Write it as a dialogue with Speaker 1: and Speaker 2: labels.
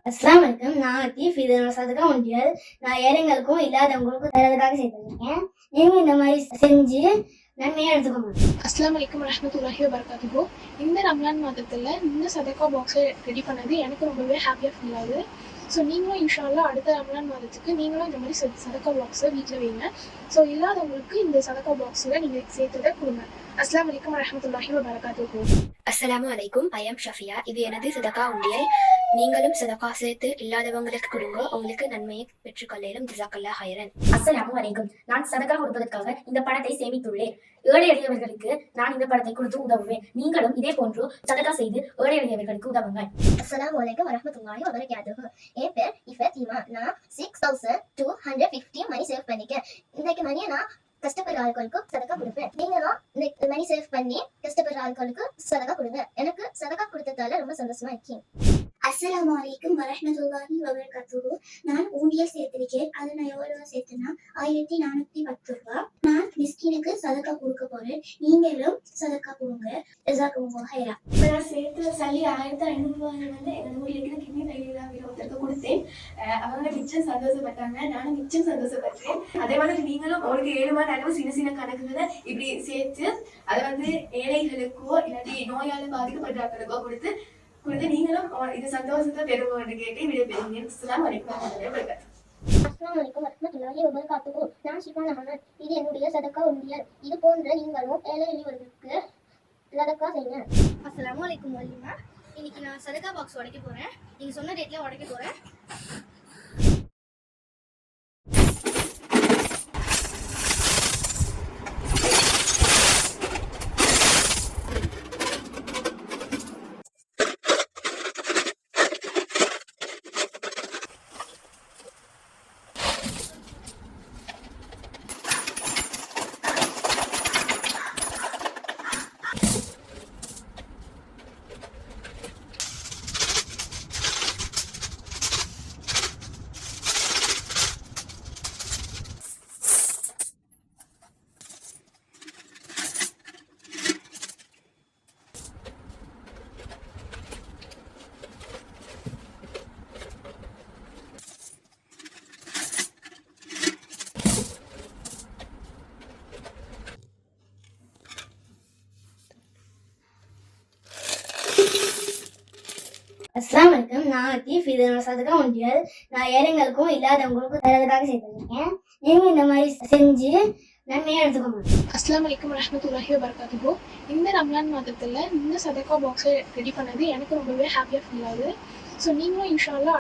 Speaker 1: அஸ்ஸலாமு அலைக்கும். நான் லத்தீஃப். இது நம்ம சதகா ஒன்றியல். நான் ஏழைங்களுக்கும் இல்லாதவங்களுக்கும் தரதுக்காக செய்திருக்கேன். நீங்களும் இந்த மாதிரி செஞ்சு நன்மையாக எடுத்துக்கோங்க.
Speaker 2: அஸ்ஸலாமு அலைக்கும் வரஹ்மத்துல்லாஹி வபரகாத்துஹு. இந்த ரம்லான் மாதத்தில் இந்த சதகா பாக்ஸை ரெடி பண்ணது எனக்கு ரொம்பவே ஹாப்பியாக ஃபீல் ஆகுது. ஸோ நீங்களும் இன்ஷா அல்லாஹ் அடுத்த ரம்லான் மாதத்துக்கு நீங்களும் இந்த மாதிரி சதகா பாக்ஸை வீட்டில் வைங்க. ஸோ இல்லாதவங்களுக்கு இந்த சதகா பாக்ஸில் நீங்கள் சேர்த்ததை கொடுங்க. அஸ்ஸலாமு அலைக்கும் வரஹ்மத்துல்லாஹி வபரகாத்துஹு.
Speaker 3: அஸ்ஸலாமு அலைக்கும். I am Shafiya. இது எனது சதகா உண்டியல். நீங்களும் சதகா சேர்த்து இல்லாதவங்களுக்கு கொடுங்க. உங்களுக்கு நன்மையை பெற்றுக்கொள்ளும். ஜஸாக்கல்லாஹ் ஹைரன்.
Speaker 4: அஸ்ஸலாமு அலைக்கும். நான் சதகா கொடுப்பதற்காக இந்த பணத்தை சேமித்துள்ளேன். ஏழை எளியவர்களுக்கு நான் இந்த பணத்தை கொடுத்து உதவுவேன். நீங்களும் இதே போன்று சதகா செய்து ஏழை எளியவர்களுக்கு உதவுங்கள்.
Speaker 5: அஸ்ஸலாமு அலைக்கும் வரஹ்மத்துல்லாஹி வபரகாத்துஹு. என் பேர் இஃபத்திமா. நான் 6250 மணி சேவ் பண்ணிக்கேன். இன்றைக்கு மணியை நான் கஷ்டப்படுற ஆட்களுக்கு சதகா கொடுப்பேன். நீங்களும் இந்த மணி சேவ் பண்ணி கஷ்டப்படுற ஆட்களுக்கு சதகா கொடுங்க. எனக்கு சதகா கொடுத்ததால ரொம்ப சந்தோஷமா இருக்கேன்.
Speaker 6: அஸ்ஸலாமு அலைக்கும் வரஹ்மத்துல்லாஹி வபரகாத்துஹு. நான் ஊண்டியல் சேர்த்திருக்கேன். அது நான் எவ்வளவு சேர்த்தேன்னா 1410 ரூபாய். நான் மிஸ்கினுக்கு சதகா கொடுக்க போறேன். நீங்களும் சதகா கொடுங்க. ஜஸாக்குமுல்லாஹ் ஹைரா.
Speaker 7: நான் சேர்த்து சல்லி 1500 ரூபாய் வந்து எங்கள் ஊழியர்கள் கிட்னி ஃபெயிலியர் ஒருத்தருக்கு கொடுத்தேன். அவங்க மிச்சம் சந்தோஷப்பட்டாங்க, நானும் மிச்சம் சந்தோஷப்பட்டேன். அதே மாதிரி நீங்களும் உங்களுக்கு 7 மாத அளவு சின்ன சின்ன கணக்குகளை இப்படி சேர்த்து அதை வந்து ஏழைகளுக்கோ இல்லாட்டி நோயால் பாதிக்கப்பட்டவர்களுக்கோ கொடுத்து நீங்களும் இது சந்தோஷத்தை பெறுவோம்னு கேட்டு விடைபெறுங்க. அஸ்ஸலாமு அலைக்கும் வரஹ்மத்துல்லாஹி வபரகாத்துஹு.
Speaker 5: அஸ்ஸலாமு அலைக்கும் வரஹ்மத்துல்லாஹி வபரகாத்துஹு. நான் ஷிஃபா அஹமத். இது என்னுடைய சதகா உண்டியல். இது போன்ற நீங்களும் ஏழை எளியவர்களுக்கு சதகா செய்யுங்க.
Speaker 8: அஸ்ஸலாமு அலைக்கும் வலிமா. இன்னைக்கு நான் சதகா பாக்ஸ் உடைக்க போறேன். நீங்க சொன்ன ரேட்ல உடைக்க போறேன்.
Speaker 1: அஸ்ஸலாமு அலைக்கும். நான் லத்தீஃப். இது நம்ம சதகா ஒன்றியல். நான் ஏழைங்களுக்கும் இல்லாதவங்களுக்கும் தரதுக்காக செய்திருக்கேன். நீங்களும் இந்த மாதிரி செஞ்சு நன்மையாக எடுத்துக்கோங்க.
Speaker 2: அஸ்ஸலாமு அலைக்கும் வரஹ்மத்துல்லாஹி வபரகாத்துஹு. இந்த ரம்லான் மாதத்தில் இந்த சதகா பாக்ஸை ரெடி பண்ணது எனக்கு ரொம்பவே ஹாப்பியாக ஃபீல் ஆகுது. ஸோ நீங்களும் இன்ஷா அல்லாஹ்